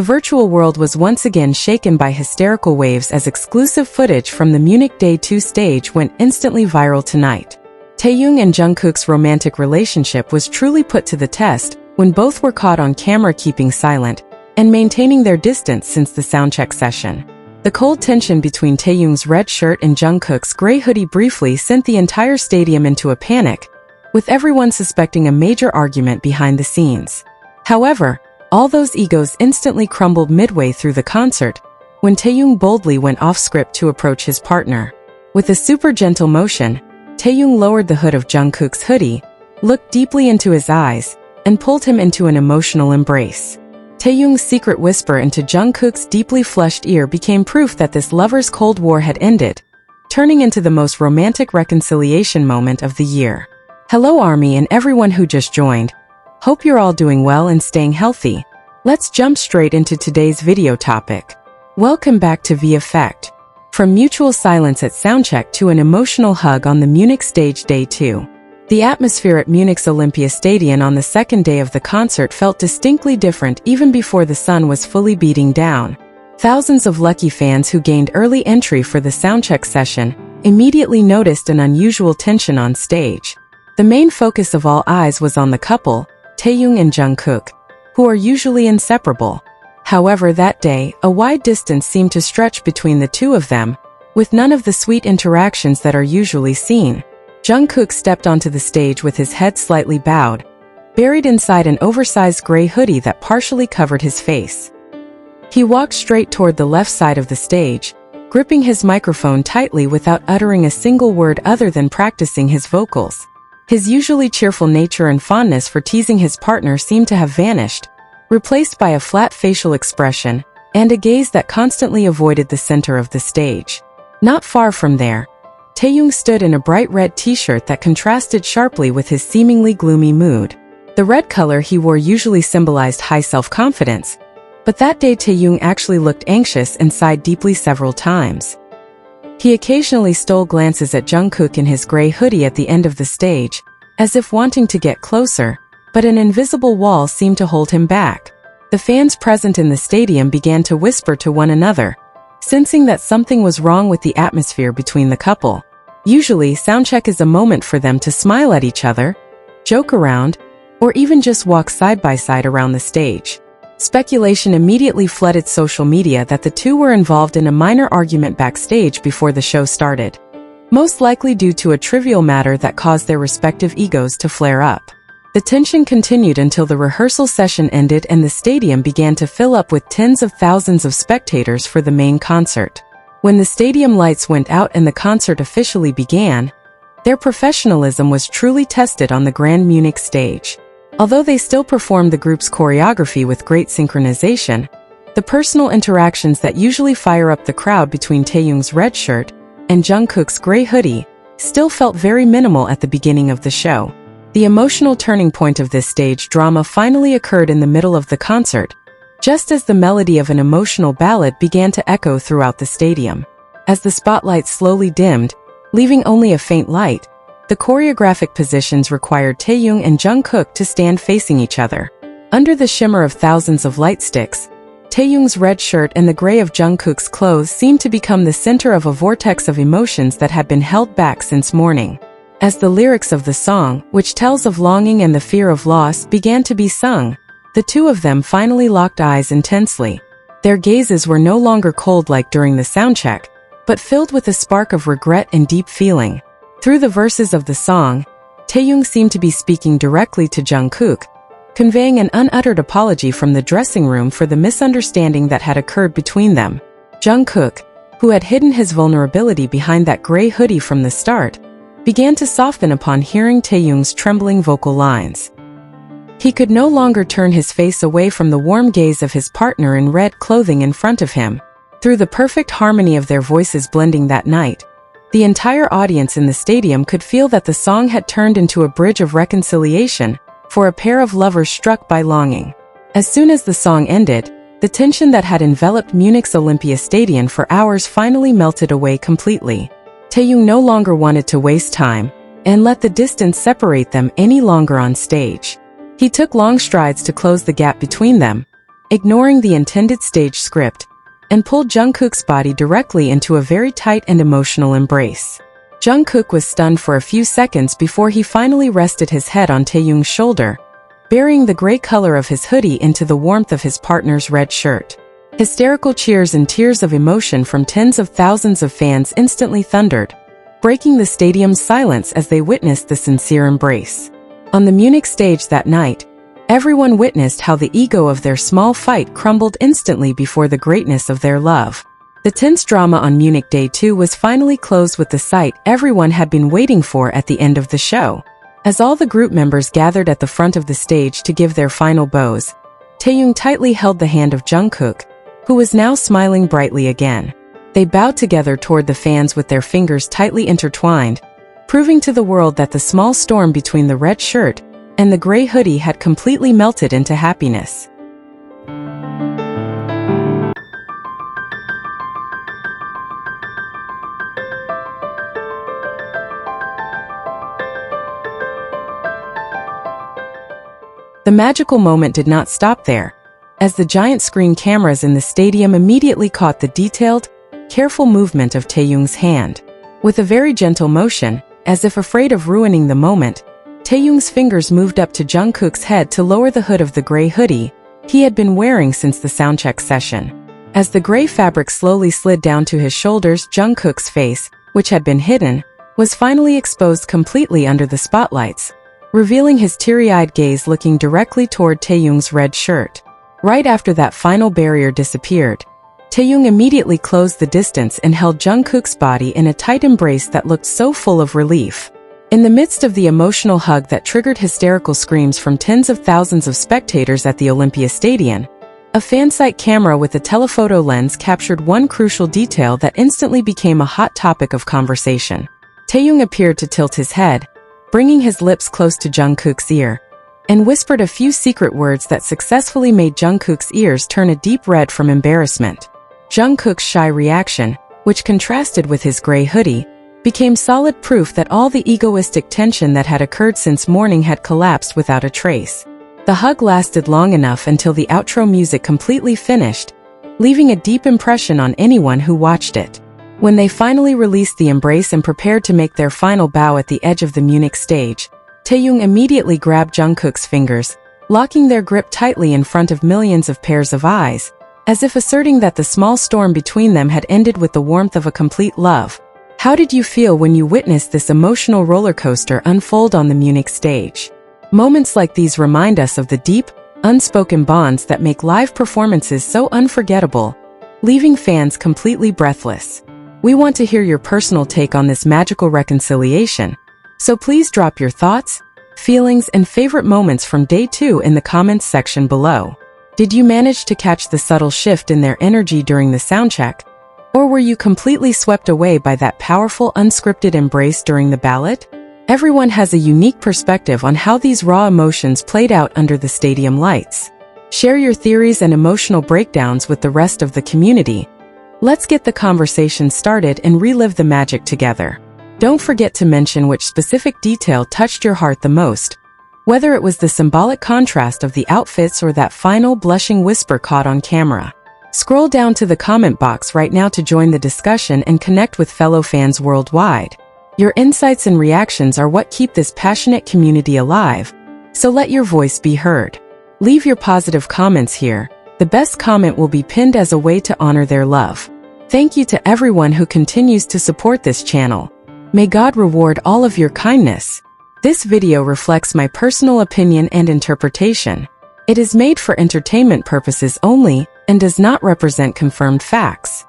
virtual world was once again shaken by hysterical waves as exclusive footage from the Munich Day 2 stage went instantly viral tonight. Taehyung and Jungkook's romantic relationship was truly put to the test when both were caught on camera keeping silent and maintaining their distance since the soundcheck session. The cold tension between Taehyung's red shirt and Jungkook's gray hoodie briefly sent the entire stadium into a panic, with everyone suspecting a major argument behind the scenes. However, all those egos instantly crumbled midway through the concert when Taehyung boldly went off script to approach his partner. With a super gentle motion, Taehyung lowered the hood of Jungkook's hoodie, looked deeply into his eyes, and pulled him into an emotional embrace. Taehyung's secret whisper into Jungkook's deeply flushed ear became proof that this lovers' Cold War had ended, turning into the most romantic reconciliation moment of the year. Hello ARMY and everyone who just joined. Hope you're all doing well and staying healthy. Let's jump straight into today's video topic. Welcome back to V Effect. From mutual silence at soundcheck to an emotional hug on the Munich stage Day 2. The atmosphere at Munich's Olympia Stadion on the second day of the concert felt distinctly different even before the sun was fully beating down. Thousands of lucky fans who gained early entry for the soundcheck session immediately noticed an unusual tension on stage. The main focus of all eyes was on the couple, Taehyung and Jungkook, who are usually inseparable. However, that day, a wide distance seemed to stretch between the two of them, with none of the sweet interactions that are usually seen. Jungkook stepped onto the stage with his head slightly bowed, buried inside an oversized gray hoodie that partially covered his face. He walked straight toward the left side of the stage, gripping his microphone tightly without uttering a single word other than practicing his vocals. His usually cheerful nature and fondness for teasing his partner seemed to have vanished, replaced by a flat facial expression and a gaze that constantly avoided the center of the stage. Not far from there, Taehyung stood in a bright red t-shirt that contrasted sharply with his seemingly gloomy mood. The red color he wore usually symbolized high self-confidence, but that day Taehyung actually looked anxious and sighed deeply several times. He occasionally stole glances at Jungkook in his gray hoodie at the end of the stage, as if wanting to get closer, but an invisible wall seemed to hold him back. The fans present in the stadium began to whisper to one another, sensing that something was wrong with the atmosphere between the couple. Usually, soundcheck is a moment for them to smile at each other, joke around, or even just walk side by side around the stage. Speculation immediately flooded social media that the two were involved in a minor argument backstage before the show started, most likely due to a trivial matter that caused their respective egos to flare up. The tension continued until the rehearsal session ended and the stadium began to fill up with tens of thousands of spectators for the main concert. When the stadium lights went out and the concert officially began, their professionalism was truly tested on the Grand Munich stage. Although they still performed the group's choreography with great synchronization, the personal interactions that usually fire up the crowd between Taehyung's red shirt and Jungkook's gray hoodie still felt very minimal at the beginning of the show. The emotional turning point of this stage drama finally occurred in the middle of the concert, just as the melody of an emotional ballad began to echo throughout the stadium. As the spotlight slowly dimmed, leaving only a faint light, the choreographic positions required Taehyung and Jungkook to stand facing each other. Under the shimmer of thousands of light sticks, Taehyung's red shirt and the gray of Jungkook's clothes seemed to become the center of a vortex of emotions that had been held back since morning. As the lyrics of the song, which tells of longing and the fear of loss, began to be sung, the two of them finally locked eyes intensely. Their gazes were no longer cold like during the soundcheck, but filled with a spark of regret and deep feeling. Through the verses of the song, Taehyung seemed to be speaking directly to Jungkook, conveying an unuttered apology from the dressing room for the misunderstanding that had occurred between them. Jungkook, who had hidden his vulnerability behind that gray hoodie from the start, began to soften upon hearing Taehyung's trembling vocal lines. He could no longer turn his face away from the warm gaze of his partner in red clothing in front of him. Through the perfect harmony of their voices blending that night, the entire audience in the stadium could feel that the song had turned into a bridge of reconciliation for a pair of lovers struck by longing. As soon as the song ended, the tension that had enveloped Munich's Olympia Stadion for hours finally melted away completely. Taehyung no longer wanted to waste time and let the distance separate them any longer on stage. He took long strides to close the gap between them, ignoring the intended stage script, and pulled Jungkook's body directly into a very tight and emotional embrace. Jungkook was stunned for a few seconds before he finally rested his head on Taehyung's shoulder, burying the gray color of his hoodie into the warmth of his partner's red shirt. Hysterical cheers and tears of emotion from tens of thousands of fans instantly thundered, breaking the stadium's silence as they witnessed the sincere embrace. On the Munich stage that night, everyone witnessed how the ego of their small fight crumbled instantly before the greatness of their love. The tense drama on Munich Day 2 was finally closed with the sight everyone had been waiting for at the end of the show. As all the group members gathered at the front of the stage to give their final bows, Taehyung tightly held the hand of Jungkook, who was now smiling brightly again. They bowed together toward the fans with their fingers tightly intertwined, proving to the world that the small storm between the red shirt and the gray hoodie had completely melted into happiness. The magical moment did not stop there, as the giant screen cameras in the stadium immediately caught the detailed, careful movement of Taehyung's hand. With a very gentle motion, as if afraid of ruining the moment, Taehyung's fingers moved up to Jungkook's head to lower the hood of the gray hoodie he had been wearing since the soundcheck session. As the gray fabric slowly slid down to his shoulders, Jungkook's face, which had been hidden, was finally exposed completely under the spotlights, revealing his teary-eyed gaze looking directly toward Taehyung's red shirt. Right after that final barrier disappeared, Taehyung immediately closed the distance and held Jungkook's body in a tight embrace that looked so full of relief. In the midst of the emotional hug that triggered hysterical screams from tens of thousands of spectators at the Olympia Stadion, a fan-site camera with a telephoto lens captured one crucial detail that instantly became a hot topic of conversation. Taehyung appeared to tilt his head, bringing his lips close to Jungkook's ear, and whispered a few secret words that successfully made Jungkook's ears turn a deep red from embarrassment. Jungkook's shy reaction, which contrasted with his gray hoodie, became solid proof that all the egoistic tension that had occurred since morning had collapsed without a trace. The hug lasted long enough until the outro music completely finished, leaving a deep impression on anyone who watched it. When they finally released the embrace and prepared to make their final bow at the edge of the Munich stage, Taehyung immediately grabbed Jungkook's fingers, locking their grip tightly in front of millions of pairs of eyes, as if asserting that the small storm between them had ended with the warmth of a complete love. How did you feel when you witnessed this emotional roller coaster unfold on the Munich stage? Moments like these remind us of the deep, unspoken bonds that make live performances so unforgettable, leaving fans completely breathless. We want to hear your personal take on this magical reconciliation, so please drop your thoughts, feelings, and favorite moments from Day 2 in the comments section below. Did you manage to catch the subtle shift in their energy during the soundcheck, or were you completely swept away by that powerful unscripted embrace during the ballad? Everyone has a unique perspective on how these raw emotions played out under the stadium lights. Share your theories and emotional breakdowns with the rest of the community. Let's get the conversation started and relive the magic together. Don't forget to mention which specific detail touched your heart the most, whether it was the symbolic contrast of the outfits or that final blushing whisper caught on camera. Scroll down to the comment box right now to join the discussion and connect with fellow fans worldwide. Your insights and reactions are what keep this passionate community alive, so let your voice be heard. Leave your positive comments here. The best comment will be pinned as a way to honor their love. Thank you to everyone who continues to support this channel. May God reward all of your kindness. This video reflects my personal opinion and interpretation. It is made for entertainment purposes only and does not represent confirmed facts.